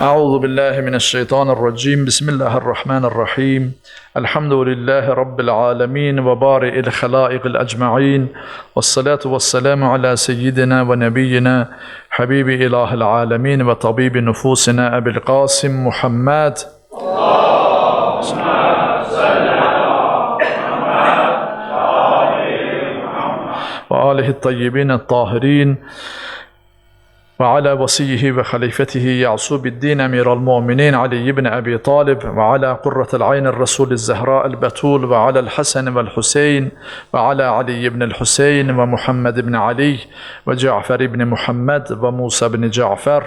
أعوذ بالله من الشيطان الرجيم. بسم الله الرحمن الرحيم. الحمد لله رب العالمين وبارئ الخلائق الأجمعين، والصلاة والسلام على سيدنا ونبينا حبيب إله العالمين وطبيب نفوسنا أبي القاسم محمد وآله الطيبين الطاهرين وعلى وصيه وخليفته يعصوب الدين أمير المؤمنين علي بن أبي طالب، وعلى قرة العين الرسول الزهراء البتول، وعلى الحسن والحسين، وعلى علي بن الحسين ومحمد بن علي وجعفر بن محمد وموسى بن جعفر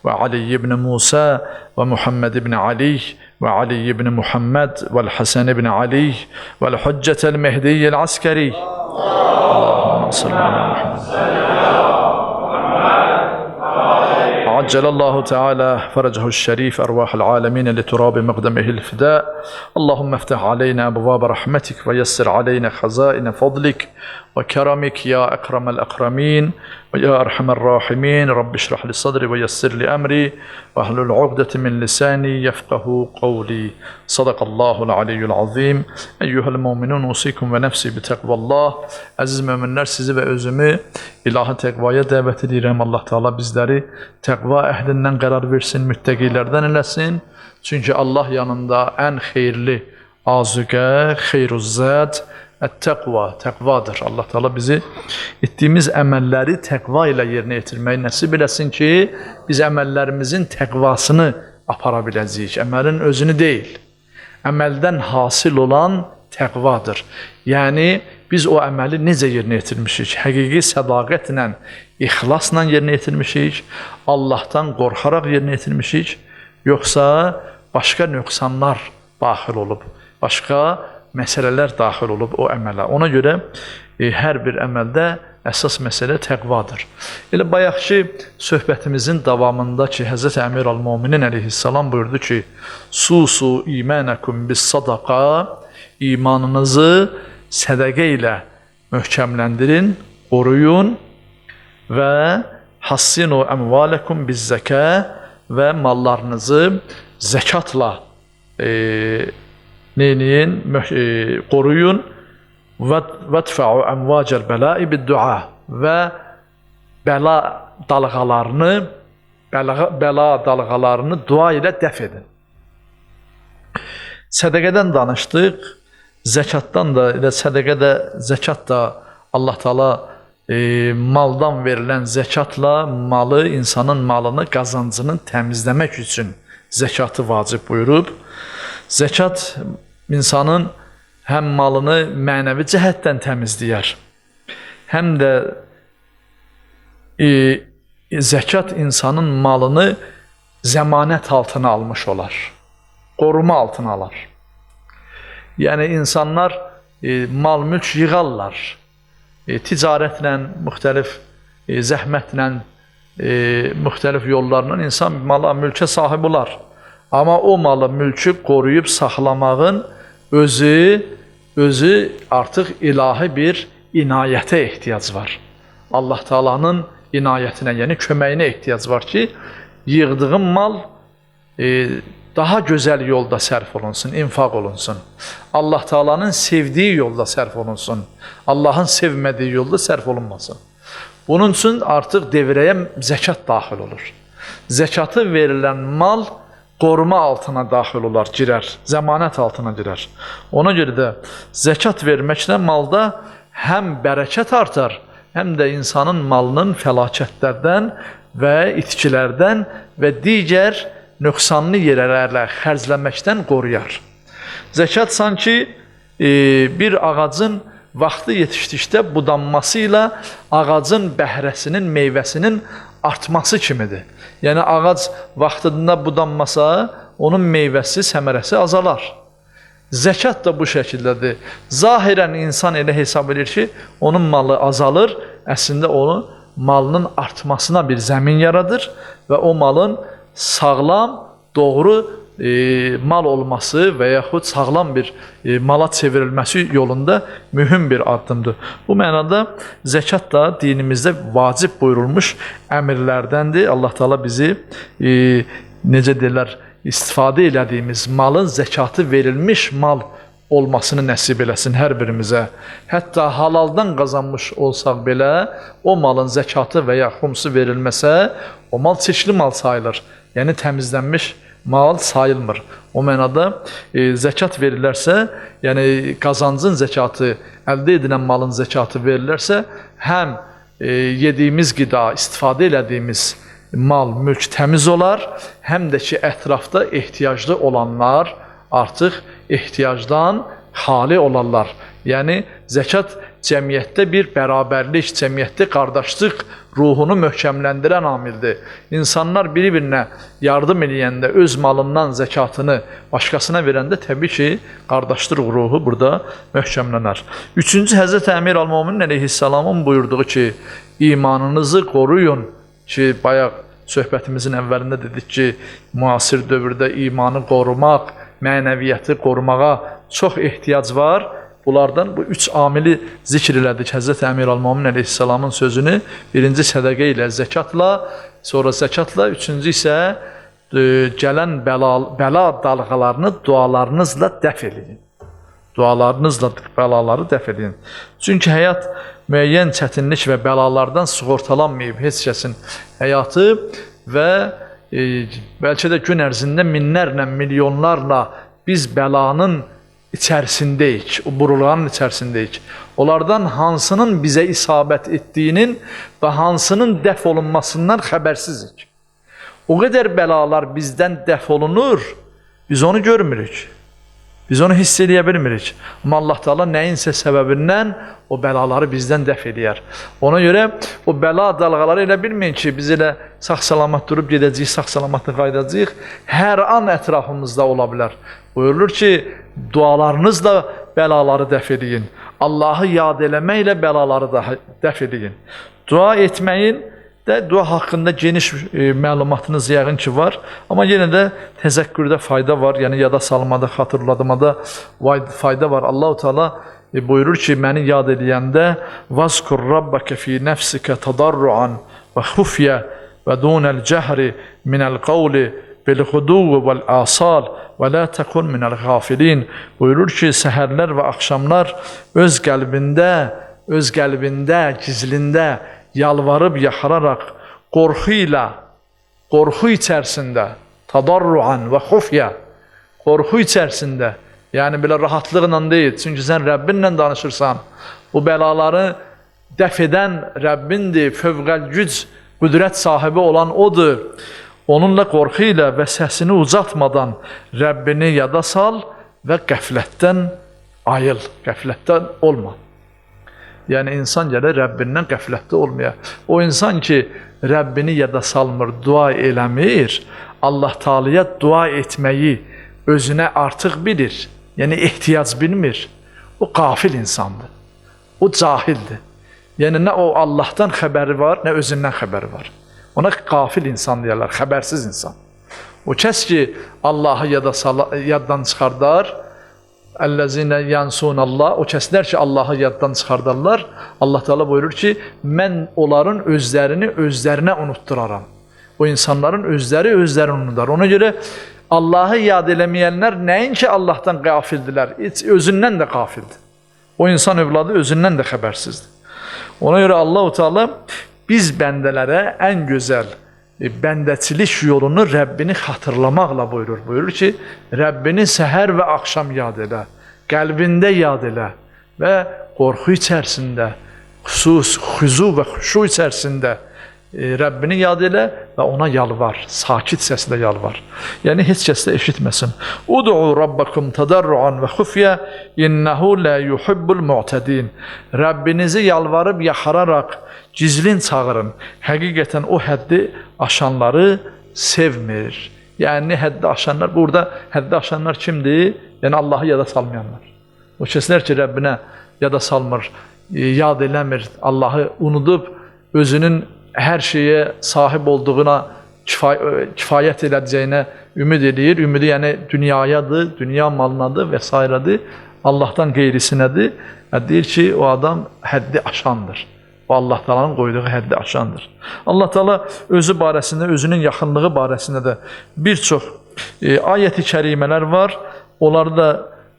وعلي بن موسى ومحمد بن علي وعلي بن محمد والحسن بن علي والحجة المهدي العسكري. اللهم صل على محمد. عجل الله تعالى فرجه الشريف أرواح العالمين لتراب مقدمه الفداء. اللهم افتح علينا أبواب رحمتك ويسر علينا خزائن فضلك وكرمك يا أكرم الأكرمين ويا أرحم الراحمين. رب اشرح لي صدري ويسر لي أمري واحلل عقدة من لساني يفقه قولي. صدق الله العلي العظيم. Eyyuhel mu'minun usikum ve nefsi bi tekvallah. Aziz müminler, sizi ve özümü ilahi tekvaya davet edirəm. Allah Teala bizləri təqva əhlindən qərar versin, müttəqilərdən eləsin. Çünki Allah yanında ən xeyirli azuqə, xeyruzzad, ət-təqva, təqvadır. Allah Teala bizi etdiyimiz əməlləri təqva ilə yerinə yetirməyi nəsib eləsin ki, biz əməllərimizin təqvasını apara biləcəyik. Əməlin özünü deyil, əməldən hasil olan təqvadır. Yəni, biz o əməli necə yerinə yetirmişik? Həqiqi sədaqətlə, ixlasla yerinə yetirmişik, Allahdan qorxaraq yerinə yetirmişik, yoxsa başqa nöqsanlar daxil olub, başqa məsələlər daxil olub o əmələ. Ona görə hər bir əməldə əsas məsələ təqvadır. Elə bayaqki söhbətimizin davamında ki, Həzrət Əmir Əl-Müminin əleyhissalam buyurdu ki, Susu imanəkum bis sadaqa, imanınızı sədaqə ilə möhkəmləndirin, qoruyun və hassinu əmvalekum biz zəkə, və mallarınızı zəkatla qoruyun və vədfəu əmvacəl bəla'i bid-dua, və bəla dalğalarını dua ilə dəf edin. Sədaqədən danışdıq, zəkatdan da, sədaqədə, zəkat da Allah Teala maldan verilən zəkatla malı, insanın malını, qazancını təmizləmək üçün zəkatı vacib buyurub. Zəkat insanın həm malını mənəvi cəhətdən təmizləyər, həm də zəkat insanın malını zəmanət altına almış olar, qoruma altına alar. Yəni, insanlar mal-mülk yığarlar, ticarətlə, müxtəlif zəhmətlə, müxtəlif yollarla insan mala, mülkə sahib olar. Amma o malı, mülkü qoruyub saxlamağın özü artıq ilahi bir inayətə ehtiyac var. Allah Teala'nın inayətinə, yəni köməyinə ehtiyac var ki, yığdığın mal daha gözəl yolda sərf olunsun, infaq olunsun. Allah Teala'nın sevdiyi yolda sərf olunsun. Allahın sevmədiyi yolda sərf olunmasın. Bunun üçün artıq devrəyə zəkat daxil olur. Zəkatı verilən mal qoruma altına daxil olar, girər, zəmanət altına girər. Ona görə də zəkat verməklə malda həm bərəkət artar, həm də insanın malının fəlakətlərdən və itkilərdən və digər nöqsanlı yerlərlə xərclənməkdən qoruyar. Zəkat sanki bir ağacın vaxtı yetişdikdə budanması ilə ağacın bəhrəsinin, meyvəsinin artması kimidir. Yəni, ağac vaxtında budanmasa, onun meyvəsi, səmərəsi azalar. Zəkat da bu şəkildədir. Zahirən insan elə hesab edir ki, onun malı azalır, əslində onun malının artmasına bir zəmin yaradır və o malın sağlam, doğru mal olması və yaxud sağlam bir mala çevrilməsi yolunda mühüm bir addımdır. Bu mənada zəkat da dinimizdə vacib buyurulmuş əmirlərdəndir. Allah Teala bizi necə deyirlər, istifadə elədiyimiz malın zəkatı verilmiş mal olmasını nəsib eləsin hər birimizə. Hətta halaldan qazanmış olsaq belə, o malın zəkatı və ya xumsu verilməsə, o mal çirkli mal sayılır. Yəni təmizlənmiş mal sayılmır. O mənada zəkat verilərsə, yəni qazancın zəkatı, əldə edilən malın zəkatı verilərsə, həm yediyimiz qida, istifadə elədiyimiz mal, mülk təmiz olar, həm də ki, ətrafda ehtiyaclı olanlar artıq ehtiyacdan xali olarlar. Yəni, zəkat cəmiyyətdə bir bərabərlik, cəmiyyətdə qardaşlıq ruhunu möhkəmləndirən amildir. İnsanlar biri-birinə yardım eləyəndə, öz malından zəkatını başqasına verəndə təbii ki, qardaşlıq ruhu burada möhkəmlənər. Üçüncü, Həzrət Əmir Əl-Möminin əleyhissalamın buyurduğu ki, imanınızı qoruyun ki, bayaq söhbətimizin əvvəlində dedik ki, müasir dövrdə imanı qorumaq, mənəviyyəti qorumağa çox ehtiyac var. Bunlardan bu üç amili zikr elədik Həzrət Əmir Əl-Mömin əleyhissalamın sözünü. Birinci sədəqə ilə, zəkatla, sonra zəkatla, üçüncü isə gələn bəla dalğalarını dualarınızla dəf edin. Dualarınızla bəlaları dəf edin. Çünki həyat müəyyən çətinlik və bəlalardan sığortalanmayıb heç kəsin həyatı və bəlkə də gün ərzində minlərlə, milyonlarla biz bəlanın içərisindəyik, o burulğanın içərisindəyik. Onlardan hansının bizə isabət etdiyinin və hansının dəf olunmasından xəbərsizik. O qədər bəlalar bizdən dəf olunur, biz onu görmürük. Biz onu hiss edə bilmirik. Amma Allah Teala nəyinsə səbəbindən o bəlaları bizdən dəf edər. Ona görə o bəla dalğaları elə bilməyin ki, biz elə sağ-salamat durub gedəcəyik, sağ-salamatla qaydacağıq. Hər an ətrafımızda ola bilər. Buyurulur ki, dualarınızla bəlaları dəf edin. Allahı yad eləməklə bəlaları da dəf edin. Dua etməyin də dua haqqında geniş məlumatınız yəqin ki var. Amma yenə də təzəkkürdə fayda var. Yəni yada salmada, xatırladmada fayda var. Allah-u Teala buyurur ki, məni yad edəndə vazkur rabbaka fi nefsika tadarruan və xufya və dunəl cəhri minəl qavli bil-xuduv vəl-asal və la təkun minəl gafilin. Buyurur ki, səhərlər və axşamlar öz qəlbində, gizlində yalvarıb, yaxararaq, qorxu içərisində, tadarruan və xufya, qorxu içərisində, yəni belə rahatlıqla deyil, çünki sən Rəbbinlə danışırsan, bu bəlaları dəf edən Rəbbindir, fövqəl güc, qüdrət sahibi olan odur. Onunla qorxu ilə və səsini ucaltmadan Rəbbini yada sal və qəflətdən ayıl, qəflətdən olma. Yəni, insan gəlir Rəbbindən qəflətdə olmaya. O insan ki, Rəbbini yada salmır, dua eləmir, Allah Teala'ya dua etməyi özünə artıq bilir. Yəni, ehtiyac bilmir. O qafil insandır. O cahildir. Yəni, nə o Allah'tan xəbəri var, nə özündən xəbəri var. Ona qafil insan deyərlər, xəbərsiz insan. O kəs ki, Allah'ı yaddan çıxardar, Əl-ləzinə yansunallah, o kəslər ki, Allah'ı yaddan çıxardarlar, Allah Teala buyurur ki, mən onların özlərinə unutduraram. O insanların özlərini unutar. Ona görə Allah'ı yad eləməyənlər nəinki Allah'tan qafildilər, özündən də qafildir. O insan övladı özündən də xəbərsizdir. Ona görə Allah-u Teala biz bəndələrə ən gözəl bəndəçilik yolunu Rəbbini xatırlamaqla buyurur. Buyurur ki, Rəbbini səhər və axşam yad elə, qəlbində yad elə və qorxu içərisində, xuzu və xuşu içərisində Rəbbini yad elə və ona yalvar, sakit səslə yalvar. Yəni, heç kəs də eşitməsin. Udu'u rabbakum tadarruan və xufya innehu la yuhibbul mu'tadin. Rəbbinizi yalvarıb, yaxararaq, gizlin çağırın. Həqiqətən o həddi aşanları sevmir. Yəni, həddi aşanlar, burada həddi aşanlar kimdir? Yəni, Allah'ı yada salmayanlar. O kəslər ki, Rəbbinə yada salmır, yad eləmir, Allah'ı unudub, özünün hər şeyə sahib olduğuna kifayət elədəcəyinə ümid edir. Ümidi yəni dünyayadır, dünya malınadır və s. Allah'tan qeyrisinədir. Deyir ki, o adam həddi aşandır. O Allah Taala'nın qoyduğu həddi aşandır. Allah Taala özü barəsində, özünün yaxınlığı barəsində də bir çox ayət-i kərimələr var. Onları da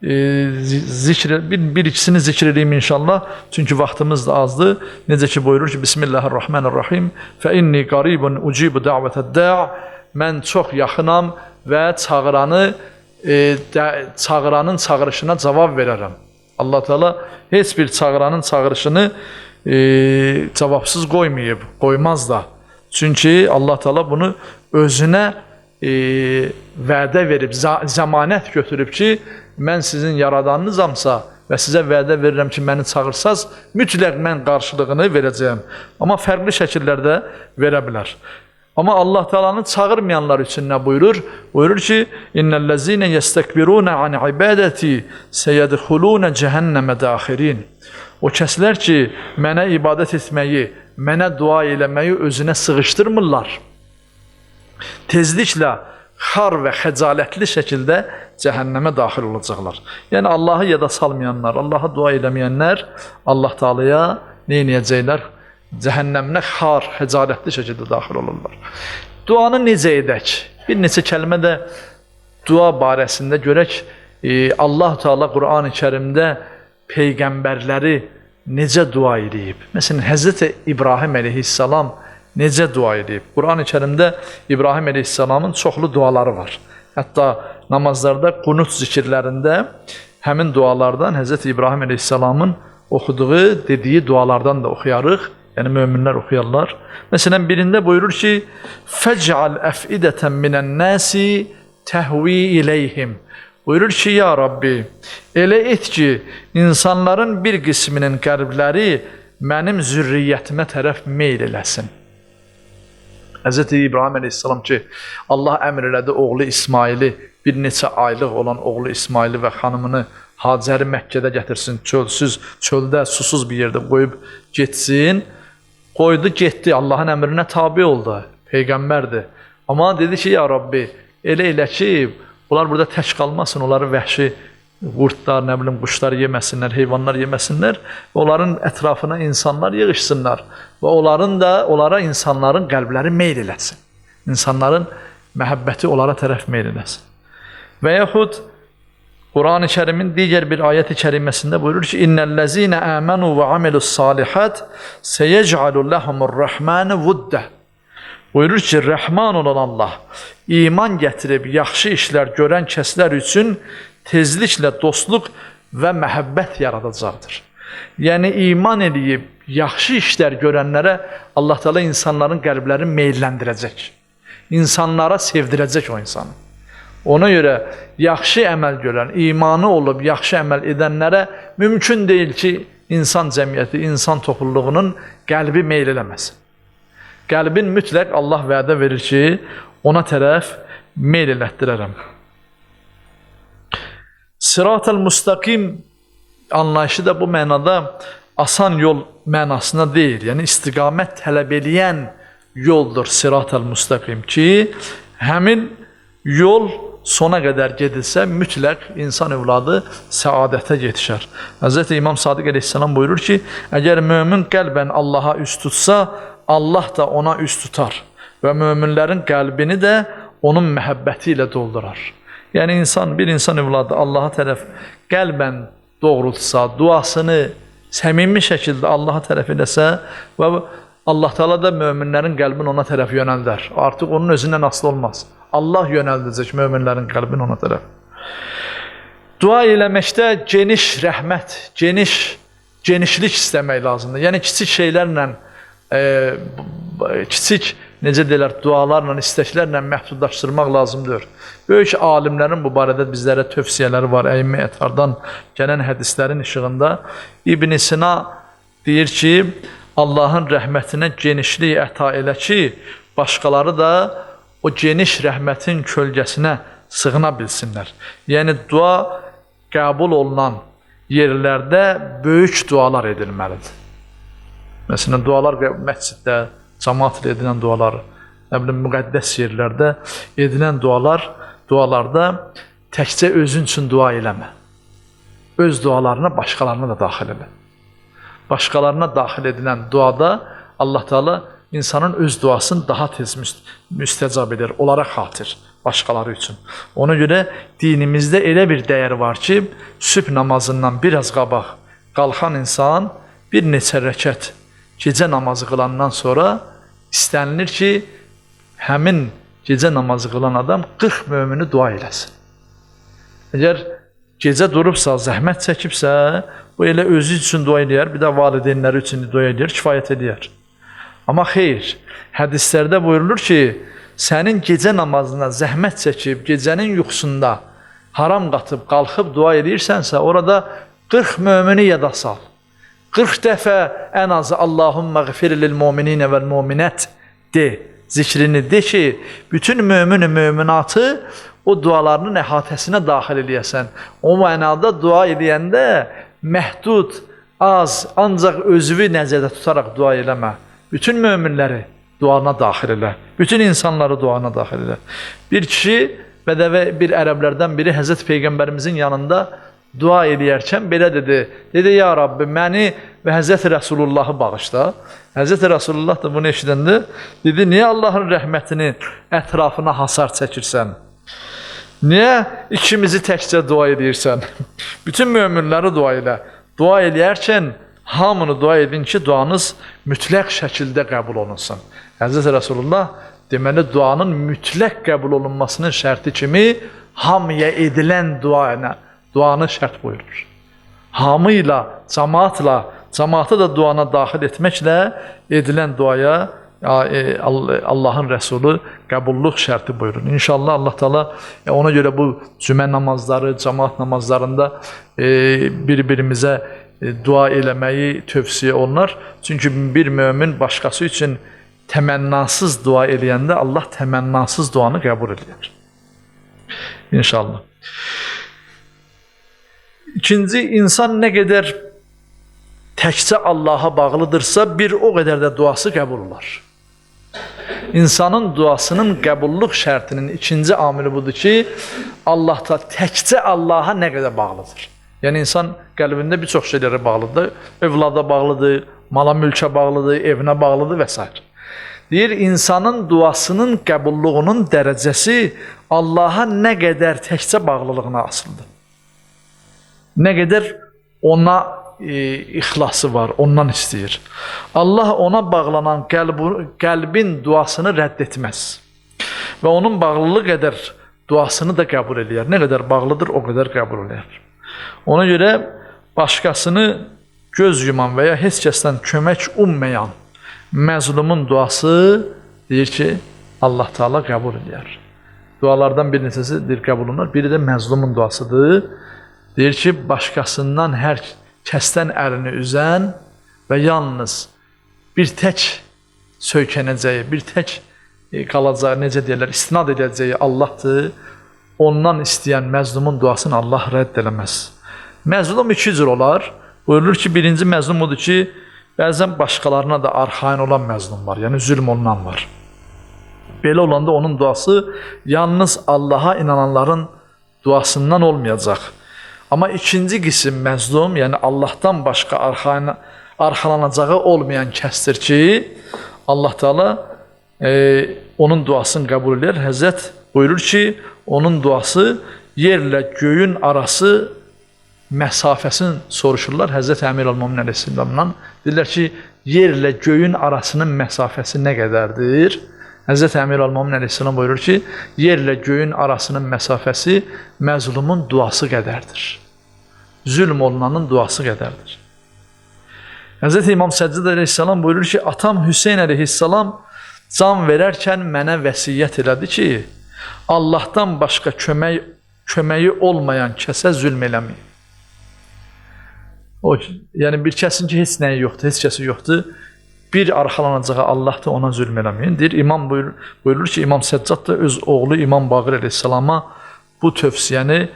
bir ikisini zikr edeyim inşallah. Çünki vaxtımız da azdır. Necə ki buyurur ki Bismillahirrahmanirrahim. Fə inni qaribun ucibu da'vatəd-da'. Mən çox yaxınam və çağıranın çağırışına cavab verərəm. Allah Teala heç bir çağıranın çağırışını cavabsız qoymayıb, qoymaz da. Çünki Allah Teala bunu özünə vədə verib, zəmanət götürüb ki, mən sizin yaradanınızamsa və sizə vədə verirəm ki, məni çağırsaz, mütləq mən qarşılığını verəcəyəm. Amma fərqli şəkillərdə verə bilər. Amma Allah Teala'nın çağırmayanlar üçün nə buyurur? Buyurur ki, İnnellezine yestekbiruna an ibadeti seyedhuluna cehenneme dahirin. O kəslər ki, mənə ibadət etməyi, mənə dua eləməyi özünə sığışdırmırlar. Tezliklə xar və xəcalətli şəkildə cəhənnəmə daxil olacaqlar. Yəni Allahı yada salmayanlar, Allah'a dua eləməyənlər Allah Teala'ya nə edəcəklər? Cəhənnəminə xar, xəcalətli şəkildə daxil olurlar. Duanı necə edək? Bir neçə kəlmə də dua barəsində görək. Allah Teala Qur'an-ı Kərimdə peyğəmbərləri necə dua edib? Məsələn, Həzrəti İbrahim əleyhissalam necə dua edib? Qur'an-ı Kərimdə İbrahim əleyhissalamın çoxlu duaları var. Hətta namazlarda, qunut zikirlərində həmin dualardan Həzrəti İbrahim əleyhissalamın oxuduğu, dediyi dualardan da oxuyarıq. Yəni möminlər oxuyarlar. Məsələn, birində buyurur ki, فَجْعَلْ أَفْئِدَةً مِنَ النَّاسِ تَهْوِي إِلَيْهِمْ. Buyurur ki, ya Rabbi, elə et ki, insanların bir qisminin qəlbləri mənim zürriyyətimə tərəf meyl eləsin. Hz. İbrahim əleyhissalam ki, Allah əmr elədi oğlu İsmaili, bir neçə aylıq olan oğlu İsmaili və xanımını Hacəri Məkkədə gətirsin, çölsüz, çöldə, susuz bir yerdə qoyub getsin. Qoydu, getdi, Allahın əmrinə tabi oldu, peyğəmbərdir. Amma dedi ki, ya Rabbi, elə ki, bunlar burada tək qalmasın, onları vəhşi qurtlar, nə bilim, quşlar yeməsinlər, heyvanlar yeməsinlər, onların ətrafına insanlar yığışsınlar və onlara insanların qəlbləri meyl eləsin. İnsanların məhəbbəti onlara tərəf meyl eləsin. Və yaxud Qur'an-ı Kərimin digər bir ayət-i kəriməsində buyurur ki, İnnellezine amenu və amilussalihat seyec'alu lahumurrahmanu vudda. Buyurur ki, Rəhman olan Allah iman gətirib yaxşı işlər görən kəslər üçün tezliklə dostluq və məhəbbət yaradacaqdır. Yəni iman edib yaxşı işlər görənlərə Allah Teala insanların qəlblərini meyləndirəcək. İnsanlara sevdirəcək o insanı. Ona görə yaxşı əməl görən, imanı olub yaxşı əməl edənlərə mümkün deyil ki, insan cəmiyyəti, insan topluluğunun qəlbi meyl eləməsin. Qəlbin mütləq Allah vədə verir ki, ona tərəf meyl elətdirərəm. Sırat-ül müstəqim anlayışı da bu mənada asan yol mənasına deyil. Yəni istiqamət tələb eləyən yoldur sırat-ül müstəqim ki, həmin yol sona qədər gedilsə, mütləq insan övladı səadətə yetişər. Hz. İmam Sadiq əleyhissalam buyurur ki, əgər mömin qəlbən Allaha üst tutsa, Allah da ona üst tutar və möminlərin qəlbini də onun məhəbbəti ilə doldurar. Yəni bir insan övladı Allaha tərəf qəlbən doğrultsa, duasını səmimi şəkildə Allaha tərəf edəsə və Allah Teala da möminlərin qəlbini ona tərəf yönəldər. Artıq onun özündən asılı olmaz. Allah yönəldəcək möminlərin qəlbini ona tərəf. Dua eləməkdə geniş rəhmət, genişlik istəmək lazımdır. Yəni kiçik şeylərlə, kiçik, necə deyirlər, dualarla, istəklərlə məhdudlaşdırmaq lazımdır. Böyük alimlərin bu barədə bizlərə tövsiyələri var. Əimmə Ətardan gələn hədislərin işığında İbn Sina deyir ki, Allahın rəhmətinə genişlik əta elə ki, başqaları da o geniş rəhmətin kölgəsinə sığına bilsinlər. Yəni, dua qəbul olunan yerlərdə böyük dualar edilməlidir. Məsələn, dualar məsciddə, cəmaat ilə edilən dualar, müqəddəs yerlərdə edilən dualarda təkcə özün üçün dua eləmə. Öz dualarına başqalarına da daxil elə. başqalarına daxil edilən duada Allah Teala insanın öz duasını daha tez müstəcab edir, onlara xatir, başqaları üçün. Ona görə dinimizdə elə bir dəyər var ki, sübh namazından biraz qabaq qalxan insan bir neçə rəkət gecə namazı qılandan sonra istənilir ki, həmin gecə namazı qılan adam 40 mömini dua eləsin. Əgər gecə durubsa, zəhmət çəkibsə, bu elə özü üçün dua eləyər, bir də valideynləri üçün dua eləyər, kifayət eləyər. Amma xeyr, hədislərdə buyurulur ki, sənin gecə namazına zəhmət çəkib, gecənin yuxusunda haram qatıb, qalxıb dua edirsənsə, orada 40 mömini yada sal. 40 dəfə ən azı Allahümmə qfir lil mu'mininə vəl mu'minət de, zikrini de ki, bütün möminatı o dualarının əhatəsinə daxil eləyəsən. O mənada dua eləyəndə məhdud, az, ancaq özünü nəzərdə tutaraq dua eləmə. Bütün möminləri duana daxil elə. Bütün insanları duana daxil elə. Bir kişi, bədəvi bir ərəblərdən biri Həzrət Peyğəmbərimizin yanında dua eləyərkən belə dedi. Dedi, ya Rabbi, məni və Həzrət Rəsulullahı bağışla. Həzrət Rəsulullah da bunu eşidəndə dedi, niyə Allahın rəhmətini ətrafına hasar çəkirsən? Niyə ikimizi təkcə dua edirsən? Bütün möminləri dua elə. Dua eləyərkən hamını dua edin ki, duanız mütləq şəkildə qəbul olunsun. Həzrət Rəsulullah deməli duanın mütləq qəbul olunmasının şərti kimi hamıya edilən duanı şərt buyurur. Hamıyla, cəmaatı da duana daxil etməklə edilən duaya Allahın Rəsulü qəbulluq şərti buyurur. İnşallah Allah Teala ona görə bu cümə namazları, cəmaat namazlarında bir-birimizə dua eləməyi tövsiyə olunar. Çünki bir mömin başqası üçün təmənnasız dua eləyəndə Allah təmənnasız duanı qəbul edir. İnşallah. İkinci, insan nə qədər təkcə Allaha bağlıdırsa, bir o qədər də duası qəbul olar. İnsanın duasının qəbulluq şərtinin ikinci amili budur ki, Allahda təkcə Allaha nə qədər bağlıdır. Yəni, insan qəlbində bir çox şeylərə bağlıdır, övlada bağlıdır, mala mülkə bağlıdır, evinə bağlıdır və s. Deyir, insanın duasının qəbulluğunun dərəcəsi Allaha nə qədər təkcə bağlılığına asılıdır. Nə qədər ona ixlası var, ondan istəyir. Allah ona bağlanan qəlbin duasını rədd etməz. Və onun bağlılığı qədər duasını da qəbul edir. Nə qədər bağlıdır, o qədər qəbul edir. Ona görə başqasını göz yuman və ya heç kəsdən kömək ummayan məzlumun duası deyir ki, Allah Teala qəbul edir. Dualardan bir neçəsi qəbul olunur, biri də məzlumun duasıdır. Deyir ki, başqasından hər kəsdən əlini üzən və yalnız bir tək söykənəcəyi, bir tək qalacağı, necə deyirlər, istinad edəcəyi Allahdır. Ondan istəyən məzlumun duasını Allah rədd eləməz. Məzlum iki cür olar. Buyurulur ki, birinci məzlum odur ki, bəzən başqalarına da arxain olan məzlum var, yəni zülm olunan var. Belə olanda onun duası yalnız Allaha inananların duasından olmayacaq. Amma ikinci qisim məzlum, yəni Allahdan başqa arxalanacağı olmayan kəsdir ki, Allah Teala onun duasını qəbul edir. Həzrət buyurur ki, onun duası yerlə göyün arası məsafəsini soruşurlar. Həzrət Əmir Əl-Mömin Əleyhisselamdan deyirlər ki, yerlə göyün arasının məsafəsi nə qədərdir? Həzrət Əmir Əl-Mömin Əleyhisselam buyurur ki, yerlə göyün arasının məsafəsi məzlumun duası qədərdir. Zülm olunanın duası qədərdir. Həzrət İmam Səccad Əleyhisselam buyurur ki, atam Hüseyn Əleyhisselam can verərkən mənə vəsiyyət elədi ki, Allahdan başqa köməyi olmayan kəsə zülm eləməyin. Yəni bir kəsin ki, heç nəyi yoxdur, heç kəsi yoxdur, bir arxalanacağı Allah'ta ona zülm eləməyin. Deyir, İmam buyurur ki, İmam Səccad da öz oğlu İmam Baqir Əleyhisselama bu tövsiyəni,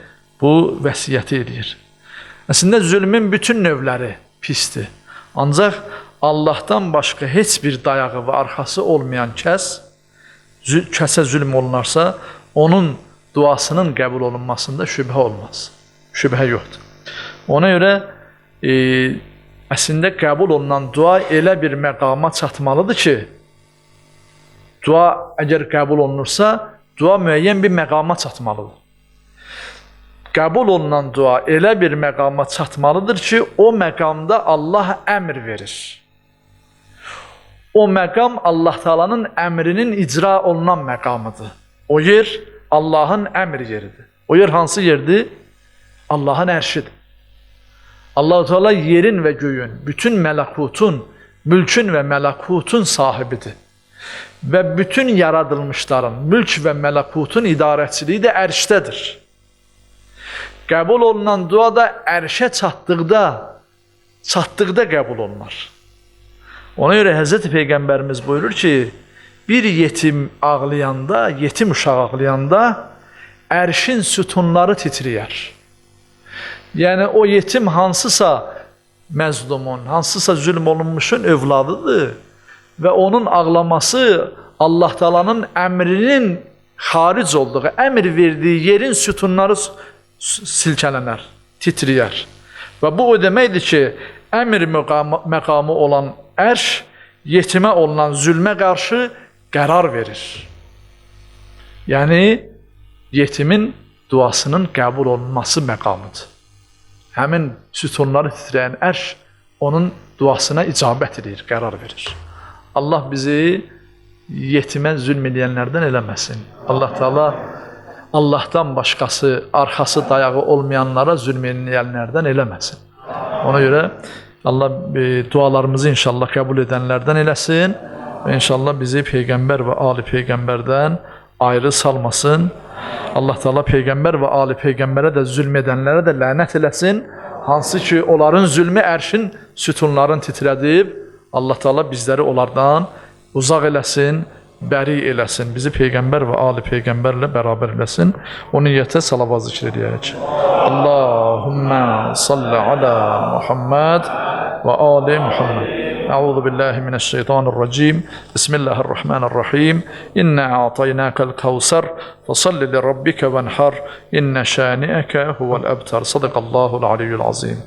bu vəsiyyəti edir. Əslində zülmün bütün növləri pisdir. Ancaq Allah'tan başqa heç bir dayağı və arxası olmayan kəsə zülm olunarsa, onun duasının qəbul olunmasında şübhə olmaz. Şübhə yoxdur. Ona görə Əslində qəbul olunan dua elə bir məqama çatmalıdır ki, dua əgər qəbul olunursa, dua müəyyən bir məqama çatmalıdır. Qəbul olunan dua elə bir məqama çatmalıdır ki, o məqamda Allah əmr verir. O məqam Allah Taala'nın əmrinin icra olunan məqamıdır. O yer Allahın əmr yeridir. O yer hansı yerdir? Allahın ərşidir. Allah-u Teala yerin və göyün, bütün mələkutun, mülkün və mələkutun sahibidir. Və bütün yaradılmışların, mülk və mələkutun idarəçiliyi də ərşdədir. Qəbul olunan dua da ərşə çatdıqda qəbul olunar. Ona görə Həzrəti Peyğəmbərimiz buyurur ki, bir yetim ağlayanda, yetim uşaq ağlayanda ərşin sütunları titriyər. Yəni o yetim hansısa məzlumun, hansısa zülm olunmuşun övladıdır və onun ağlaması Allah Taala'nın əmrinin xaric olduğu, əmr verdiyi yerin sütunları silkələnər, titriyər. Və bu o deməkdir ki, əmr məqamı olan ərş yetimə olunan zülmə qarşı qərar verir. Yəni yetimin duasının qəbul olunması məqamıdır. Həmin sütunları titrəyən ərş onun duasına icabət edir, qərar verir. Allah bizi yetimə zülm edənlərdən eləməsin. Allah Teala Allahdan başqası, arxası dayağı olmayanlara zülm edənlərdən eləməsin. Ona görə Allah dualarımızı inşallah qəbul edənlərdən eləsin və inşallah bizi Peyğəmbər və Ali Peyğəmbərdən ayrı salmasın. Allah Teala Peyğəmbər və Ali Peyğəmbərə də zülm edənlərə də lənət eləsin. Hansı ki, onların zülmü ərşin sütunlarını titrədib, Allah Teala bizləri onlardan uzaq eləsin, bəri eləsin. Bizi Peyğəmbər və Ali Peyğəmbərlə bərabər eləsin. O niyyətə salavat zikr edək. Allahümmə salli alə Muhammed və Ali Muhammed. أعوذ بالله من الشيطان الرجيم بسم الله الرحمن الرحيم إنا أعطيناك الكوثر فصل لربك وانحر إن شانئك هو الأبتر صدق الله العلي العظيم